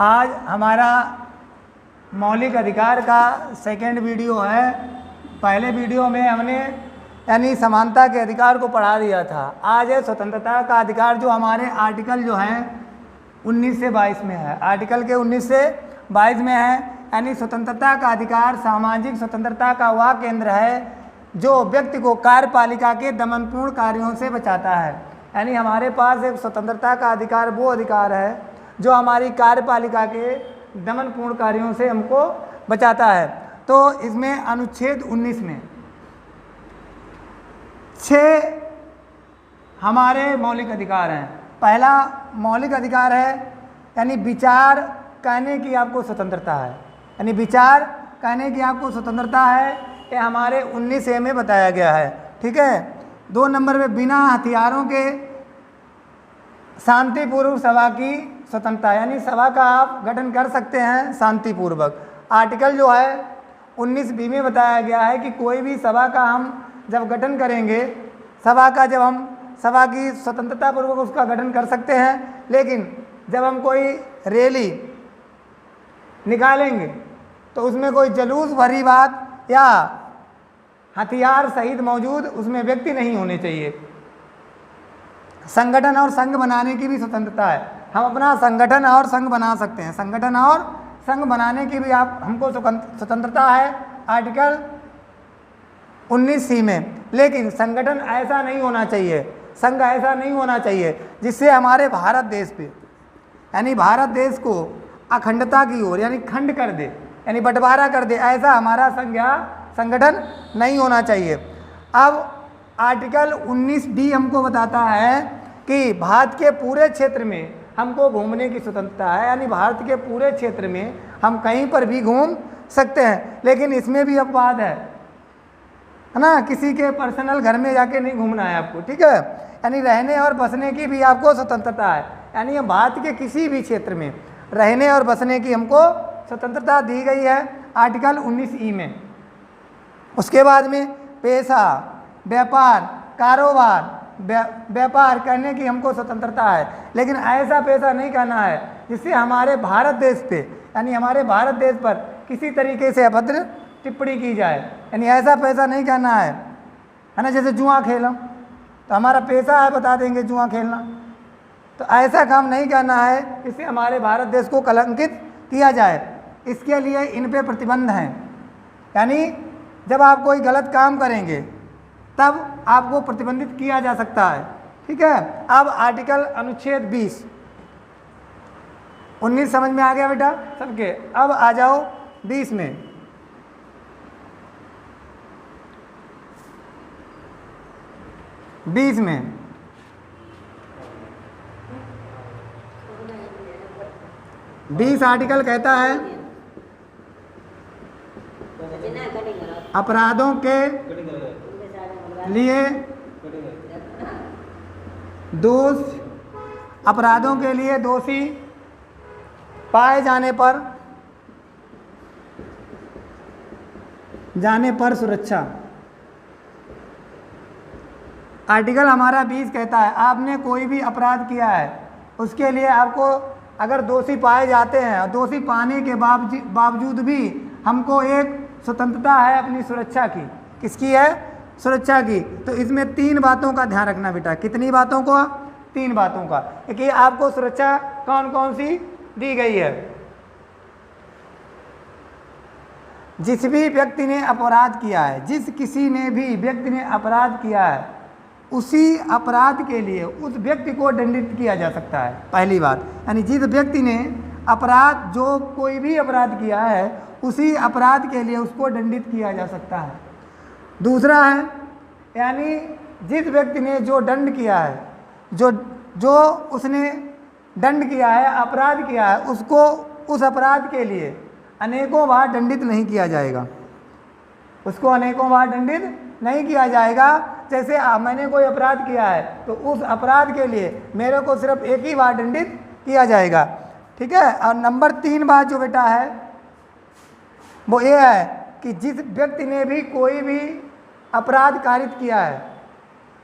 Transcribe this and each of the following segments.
आज हमारा मौलिक अधिकार का सेकंड वीडियो है। पहले वीडियो में हमने यानी समानता के अधिकार को पढ़ा दिया था। आज है स्वतंत्रता का अधिकार, जो हमारे आर्टिकल जो हैं 19 से 22 में है। आर्टिकल के 19 से 22 में है, यानी स्वतंत्रता का अधिकार सामाजिक स्वतंत्रता का वह केंद्र है जो व्यक्ति को कार्यपालिका के दमनपूर्ण कार्यों से बचाता है। यानी हमारे पास एक स्वतंत्रता का अधिकार वो अधिकार है जो हमारी कार्यपालिका के दमनपूर्ण कार्यों से हमको बचाता है। तो इसमें अनुच्छेद 19 में 6 हमारे मौलिक अधिकार हैं। पहला मौलिक अधिकार है यानी विचार कहने की आपको स्वतंत्रता है, यानी विचार कहने की आपको स्वतंत्रता है। ये हमारे 19A में बताया गया है। ठीक है। 2 नंबर में बिना हथियारों के शांतिपूर्वक सभा की स्वतंत्रता, यानी सभा का आप गठन कर सकते हैं शांतिपूर्वक। आर्टिकल जो है 19B में बताया गया है कि कोई भी सभा का हम जब गठन करेंगे, जब हम सभा की स्वतंत्रता पूर्वक उसका गठन कर सकते हैं, लेकिन जब हम कोई रैली निकालेंगे तो उसमें कोई जुलूस भरी बात या हथियार सहित मौजूद उसमें व्यक्ति नहीं होने चाहिए। संगठन और संघ बनाने की भी स्वतंत्रता है। हम अपना संगठन और संघ बना सकते हैं। संगठन और संघ बनाने की भी हमको स्वतंत्रता है आर्टिकल 19C में। लेकिन संगठन ऐसा नहीं होना चाहिए, संघ ऐसा नहीं होना चाहिए जिससे हमारे भारत देश पे यानी भारत देश को अखंडता की ओर यानी खंड कर दे, यानी बंटवारा कर दे। ऐसा हमारा संघ या संगठन नहीं होना चाहिए। अब आर्टिकल 19D हमको बताता है कि भारत के पूरे क्षेत्र में हमको घूमने की स्वतंत्रता है, यानी भारत के पूरे क्षेत्र में हम कहीं पर भी घूम सकते हैं। लेकिन इसमें भी अपवाद है ना, किसी के पर्सनल घर में जाके नहीं घूमना है आपको। ठीक है। यानी रहने और बसने की भी आपको स्वतंत्रता है, यानी भारत के किसी भी क्षेत्र में रहने और बसने की हमको स्वतंत्रता दी गई है आर्टिकल 19E में। उसके बाद में पेशा, व्यापार, कारोबार, व्यापार करने की हमको स्वतंत्रता है, लेकिन ऐसा पेशा नहीं करना है जिससे हमारे भारत देश पे यानी हमारे भारत देश पर किसी तरीके से अभद्र टिप्पणी की जाए। यानी ऐसा पेशा नहीं करना है ना, जैसे जुआ खेलना तो हमारा पेशा है, बता देंगे जुआ खेलना, तो ऐसा काम नहीं करना है जिससे हमारे भारत देश को कलंकित किया जाए। इसके लिए इन पे प्रतिबंध हैं, यानी जब आप कोई गलत काम करेंगे तब आपको प्रतिबंधित किया जा सकता है। ठीक है। अब आर्टिकल अनुच्छेद 20 19 समझ में आ गया बेटा सबके। अब आ जाओ 20 में। 20 में 20 आर्टिकल कहता है अपराधों के लिए अपराधों के लिए दोषी पाए जाने पर सुरक्षा। आर्टिकल हमारा 20 कहता है आपने कोई भी अपराध किया है, उसके लिए आपको अगर दोषी पाए जाते हैं, दोषी पाने के बावजूद भी हमको एक स्वतंत्रता है अपनी सुरक्षा की। किसकी है? सुरक्षा की। तो इसमें 3 बातों का ध्यान रखना बेटा। कितनी बातों को? 3 बातों का। कि आपको सुरक्षा कौन कौन सी दी गई है। जिस भी व्यक्ति ने अपराध किया है, जिस किसी ने भी व्यक्ति ने अपराध किया है, उसी अपराध के लिए उस व्यक्ति को दंडित किया जा सकता है। पहली बात, यानी जिस व्यक्ति ने अपराध जो कोई भी अपराध किया है उसी अपराध के लिए उसको दंडित किया जा सकता है। दूसरा है यानी जिस व्यक्ति ने जो दंड किया है, जो उसने दंड किया है, अपराध किया है, उसको उस अपराध के लिए अनेकों बार दंडित नहीं किया जाएगा। उसको अनेकों बार दंडित नहीं किया जाएगा। जैसे मैंने कोई अपराध किया है तो उस अपराध के लिए मेरे को सिर्फ एक ही बार दंडित किया जाएगा। ठीक है। और नंबर 3 बात जो बेटा है वो ये है कि जिस व्यक्ति ने भी कोई भी अपराध कारित किया है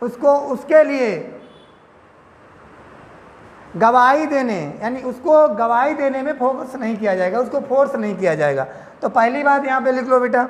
उसको उसके लिए गवाही देने, यानी उसको गवाही देने में फोकस नहीं किया जाएगा, उसको फोर्स नहीं किया जाएगा। तो पहली बात यहाँ पे लिख लो बेटा,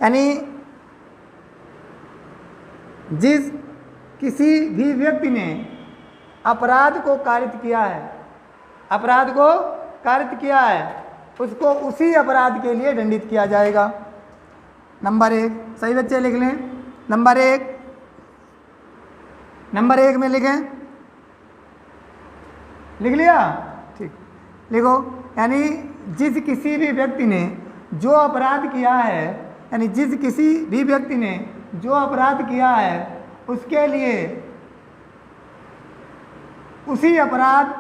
यानी जिस किसी भी व्यक्ति ने अपराध को कारित किया है, अपराध को कारित किया है, उसको उसी अपराध के लिए दंडित किया जाएगा। नंबर 1, सही बच्चे लिख लें। नंबर 1 में लिखें, लिख लिया? ठीक, लिखो। यानी जिस किसी भी व्यक्ति ने जो अपराध किया है, यानी जिस किसी भी व्यक्ति ने जो अपराध किया है उसके लिए उसी अपराध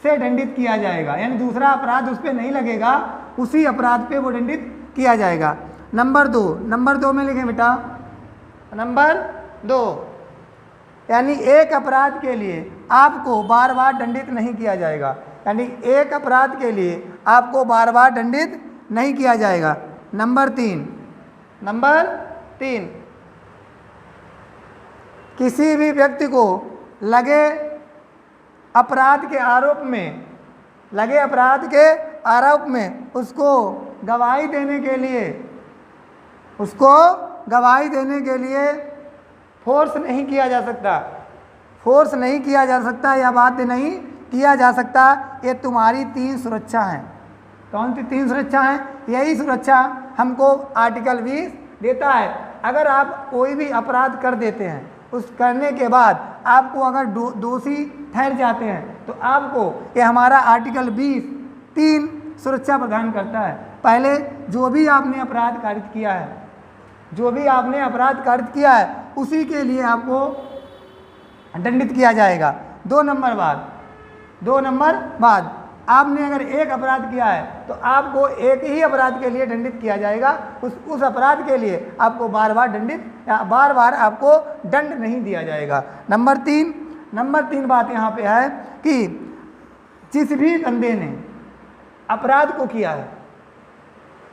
से दंडित किया जाएगा, यानी दूसरा अपराध उस पर नहीं लगेगा, उसी अपराध पे वो दंडित किया जाएगा। नंबर 2 में लिखें बेटा, नंबर 2, यानी एक अपराध के लिए आपको बार बार दंडित नहीं किया जाएगा, यानी एक अपराध के लिए आपको बार बार दंडित नहीं किया जाएगा। नंबर 3, किसी भी व्यक्ति को लगे अपराध के आरोप में उसको गवाही देने के लिए फोर्स नहीं किया जा सकता, या बाध्य नहीं किया जा सकता। ये तुम्हारी 3 सुरक्षा हैं। कौन सी 3 सुरक्षा हैं? यही सुरक्षा हमको आर्टिकल 20 देता है। अगर आप कोई भी अपराध कर देते हैं, उस करने के बाद आपको अगर दोषी ठहर जाते हैं, तो आपको ये हमारा आर्टिकल 20 3 सुरक्षा प्रदान करता है। पहले जो भी आपने अपराध कारित किया है उसी के लिए आपको दंडित किया जाएगा। 2 नंबर बाद आपने अगर एक अपराध किया है तो आपको एक ही अपराध के लिए दंडित किया जाएगा, उस अपराध के लिए आपको बार बार आपको दंड नहीं दिया जाएगा। नंबर 3 बात यहाँ पे है कि जिस भी बंदे ने अपराध को किया है,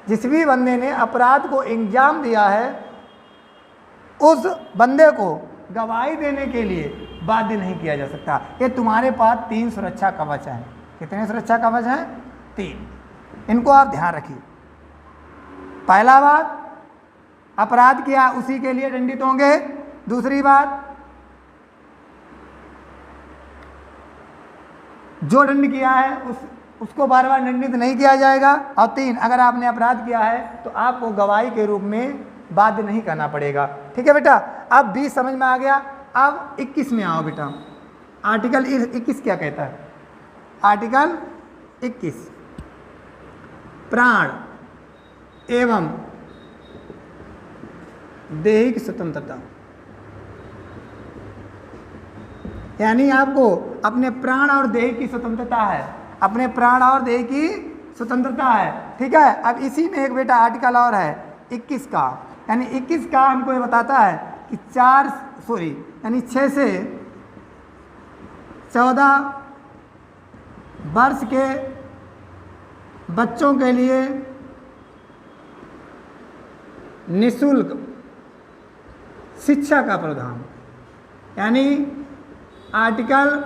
जिस भी बंदे ने अपराध को इंजाम दिया है, उस बंदे को गवाही देने के लिए बाध्य नहीं किया जा सकता। ये तुम्हारे पास 3 सुरक्षा कवच हैं। कितने सुरक्षा कवच हैं? 3। इनको आप ध्यान रखिए। पहला बात, अपराध किया उसी के लिए दंडित होंगे। दूसरी बात, जो दंड किया है उसको बार बार दंडित नहीं किया जाएगा। और 3, अगर आपने अपराध किया है तो आपको गवाही के रूप में बाध्य नहीं करना पड़ेगा। ठीक है बेटा, अब 20 समझ में आ गया। अब 21 में आओ बेटा। आर्टिकल 21 क्या कहता है? आर्टिकल 21, प्राण एवं दैहिक स्वतंत्रता, यानी आपको अपने प्राण और देह की स्वतंत्रता है, अपने प्राण और देह की स्वतंत्रता है। ठीक है, अब इसी में एक बेटा आर्टिकल और है 21 का, यानी 21 का हमको ये बताता है कि 6 से 14 वर्ष के बच्चों के लिए निःशुल्क शिक्षा का प्रावधान, यानी आर्टिकल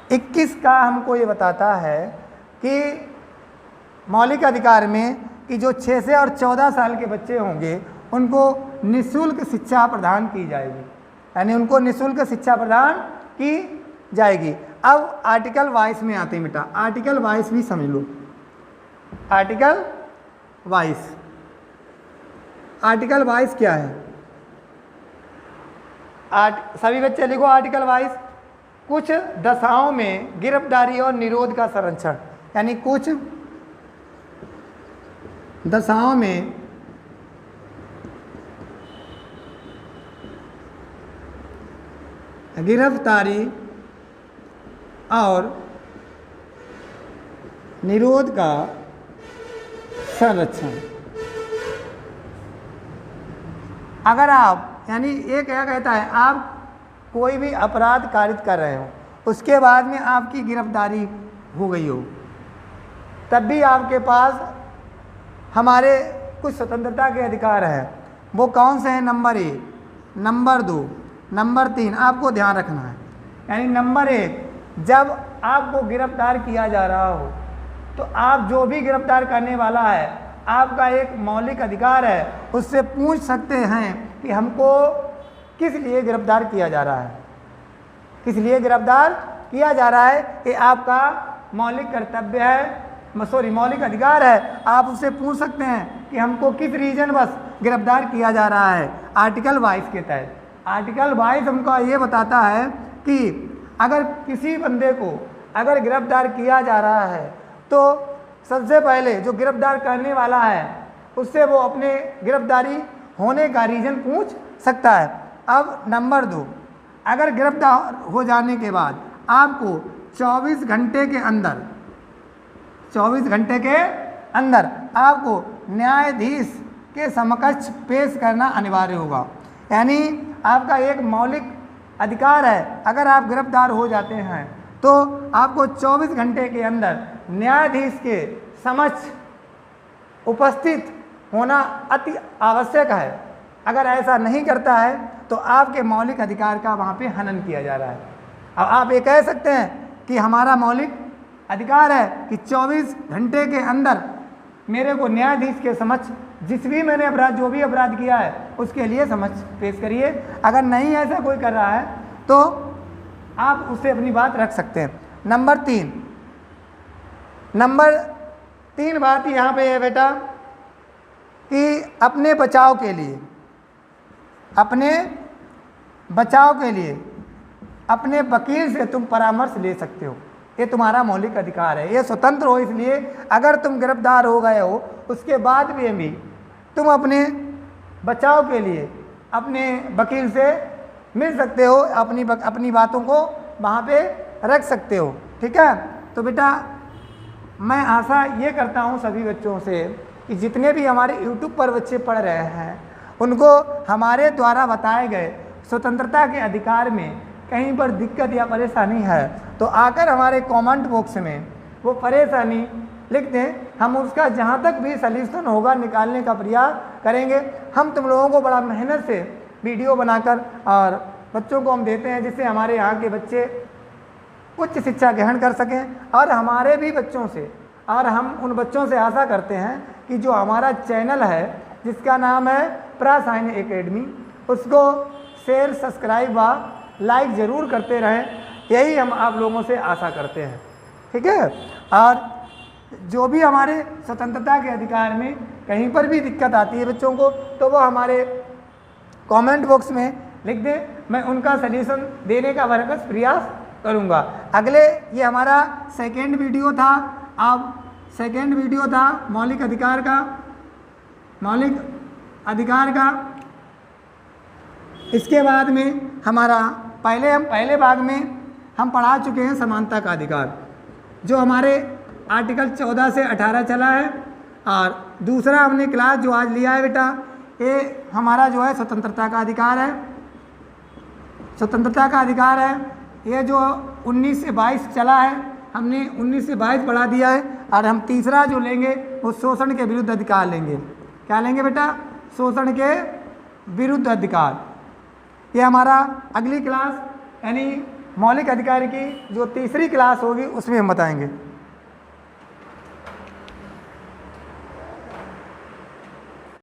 21 का हमको ये बताता है कि मौलिक अधिकार में कि जो 6 से और 14 साल के बच्चे होंगे उनको निःशुल्क शिक्षा प्रदान की जाएगी, यानी उनको निःशुल्क शिक्षा प्रदान की जाएगी। अब आर्टिकल 22 में आते हैं बेटा। आर्टिकल 22 भी समझ लो। आर्टिकल 22 क्या है? सभी बच्चे लिखो आर्टिकल 22। कुछ दशाओं में गिरफ्तारी और निरोध का संरक्षण, यानी कुछ दशाओं में गिरफ्तारी और निरोध का संरक्षण। अगर आप, यानी ये क्या कहता है, आप कोई भी अपराध कारित कर रहे हो, उसके बाद में आपकी गिरफ्तारी हो गई हो, तब भी आपके पास हमारे कुछ स्वतंत्रता के अधिकार हैं। वो कौन से हैं? नंबर 1, नंबर 2, नंबर 3 आपको ध्यान रखना है, यानी नंबर 1, जब आपको गिरफ्तार किया जा रहा हो तो आप जो भी गिरफ्तार करने वाला है, आपका एक मौलिक अधिकार है, उससे पूछ सकते हैं कि हमको किस लिए गिरफ्तार किया जा रहा है, किस लिए गिरफ्तार किया जा रहा है। ये आपका मौलिक कर्तव्य है, मौलिक अधिकार है। आप उससे पूछ सकते हैं कि हमको किस रीजन बस गिरफ्तार किया जा रहा है। आर्टिकल 22 के तहत, आर्टिकल 22 हमको ये बताता है कि अगर किसी बंदे को अगर गिरफ्तार किया जा रहा है तो सबसे पहले जो गिरफ्तार करने वाला है उससे वो अपने गिरफ्तारी होने का रीज़न पूछ सकता है। अब नंबर 2, अगर गिरफ्तार हो जाने के बाद आपको 24 घंटे के अंदर 24 घंटे के अंदर आपको न्यायाधीश के समकक्ष पेश करना अनिवार्य होगा। यानी आपका एक मौलिक अधिकार है, अगर आप गिरफ्तार हो जाते हैं तो आपको 24 घंटे के अंदर न्यायाधीश के समक्ष उपस्थित होना अति आवश्यक है। अगर ऐसा नहीं करता है तो आपके मौलिक अधिकार का वहाँ पे हनन किया जा रहा है। अब आप ये कह सकते हैं कि हमारा मौलिक अधिकार है कि 24 घंटे के अंदर मेरे को न्यायाधीश के समक्ष जिस भी मैंने अपराध जो भी अपराध किया है उसके लिए समक्ष पेश करिए। अगर नहीं ऐसा कोई कर रहा है तो आप उससे अपनी बात रख सकते हैं। नंबर 3 बात यहाँ पे है बेटा कि अपने बचाव के लिए अपने वकील से तुम परामर्श ले सकते हो। ये तुम्हारा मौलिक अधिकार है, ये स्वतंत्र हो। इसलिए अगर तुम गिरफ्तार हो गए हो उसके बाद भी तुम अपने बचाव के लिए अपने वकील से मिल सकते हो, अपनी बातों को वहाँ पे रख सकते हो। ठीक है, तो बेटा मैं आशा ये करता हूँ सभी बच्चों से कि जितने भी हमारे YouTube पर बच्चे पढ़ रहे हैं उनको हमारे द्वारा बताए गए स्वतंत्रता के अधिकार में कहीं पर दिक्कत या परेशानी है तो आकर हमारे कमेंट बॉक्स में वो परेशानी लिख दें। हम उसका जहाँ तक भी सल्यूशन होगा निकालने का प्रयास करेंगे। हम तुम लोगों को बड़ा मेहनत से वीडियो बनाकर और बच्चों को हम देते हैं जिससे हमारे यहाँ के बच्चे उच्च शिक्षा ग्रहण कर सकें और हमारे भी बच्चों से, और हम उन बच्चों से आशा करते हैं कि जो हमारा चैनल है जिसका नाम है प्रासायन एकेडमी, उसको शेयर, सब्सक्राइब व लाइक ज़रूर करते रहें। यही हम आप लोगों से आशा करते हैं। ठीक है, और जो भी हमारे स्वतंत्रता के अधिकार में कहीं पर भी दिक्कत आती है बच्चों को तो वो हमारे कमेंट बॉक्स में लिख दें, मैं उनका सल्यूशन देने का भरसक प्रयास करूंगा। अगले ये हमारा सेकेंड वीडियो था। अब सेकेंड वीडियो था मौलिक अधिकार का। इसके बाद में हमारा पहले भाग में हम पढ़ा चुके हैं समानता का अधिकार, जो हमारे आर्टिकल 14 से 18 चला है। और दूसरा हमने क्लास जो आज लिया है बेटा, ये हमारा जो है स्वतंत्रता का अधिकार है। स्वतंत्रता का अधिकार है ये जो 19 से 22 चला है, हमने 19 से 22 बढ़ा दिया है। और हम तीसरा जो लेंगे वो शोषण के विरुद्ध अधिकार लेंगे। क्या लेंगे बेटा? शोषण के विरुद्ध अधिकार। ये हमारा अगली क्लास यानी मौलिक अधिकार की जो तीसरी क्लास होगी उसमें हम बताएंगे।